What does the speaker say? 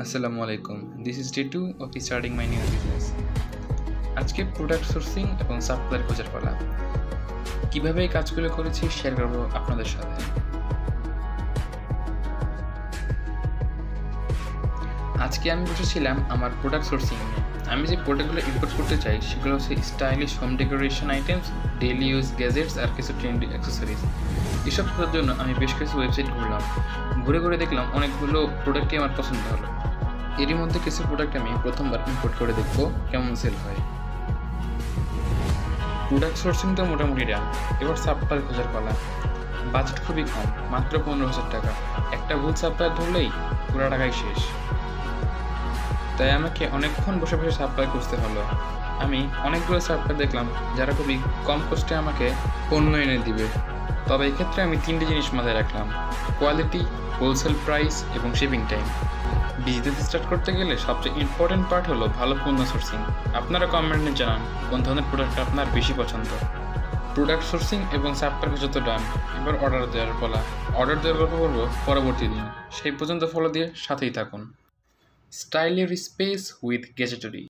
আসসালামু আলাইকুম। This is day 2 of starting my new business. আজকে প্রোডাক্ট সোর্সিং এবং সাপ্লায়ার খোঁজার পালা। কীভাবে এই কাজগুলো করেছি শেয়ার করবো আপনাদের সাথে। আজকে আমি বসেছিলাম আমার প্রোডাক্ট সোর্সিং নিয়ে। আমি যে প্রোডাক্টগুলো ইম্পোর্ট করতে চাই সেগুলো হচ্ছে stylish home decoration items, daily use gadgets আর কিছু ট্রেন্ডি অ্যাক্সেসরিজ। এসব করার জন্য আমি বেশ কিছু ওয়েবসাইট ঘুরলাম। ঘুরে দেখলাম অনেকগুলো প্রোডাক্টই আমার পছন্দ হলো। এরই মধ্যে কিছু প্রোডাক্ট আমি প্রথমবার ইম্পোর্ট করে দেখবো কেমন সেল হয়। প্রোডাক্ট সোর্সিং তো মোটামুটি ডান, এবার সাপ্লায়ার খোঁজার পালা। বাজেট খুবই কম, মাত্র 15,000 টাকা। একটা ভুল সাপ্লায়ার ধরলেই পুরো টাকাই শেষ। তাই আমাকে অনেকক্ষণ বসে সাপ্লাই খুঁজতে হলো। আমি অনেকগুলো সাপ্লায়ার দেখলাম যারা খুবই কম কস্টে আমাকে পণ্য এনে দিবে। তবে এক্ষেত্রে আমি 3টে জিনিস মাথায় রাখলাম: কোয়ালিটি, হোলসেল প্রাইস এবং শিপিং টাইম। বিজনেস স্টার্ট করতে গেলে সবচেয়ে ইম্পর্টেন্ট পার্ট হলো ভালো পণ্য সোর্সিং। আপনারা কমেন্টে জানান কোন ধরনের প্রোডাক্ট আপনার বেশি পছন্দ। প্রোডাক্ট সোর্সিং এবং সাপ্লায়ার যত ডান, এবার অর্ডার দেওয়ার পালা। অর্ডার দেওয়ার গল্প করবো পরবর্তী দিন। সেই পর্যন্ত ফলো দিয়ে সাথেই থাকুন। Style your space with গ্যাজেটরি।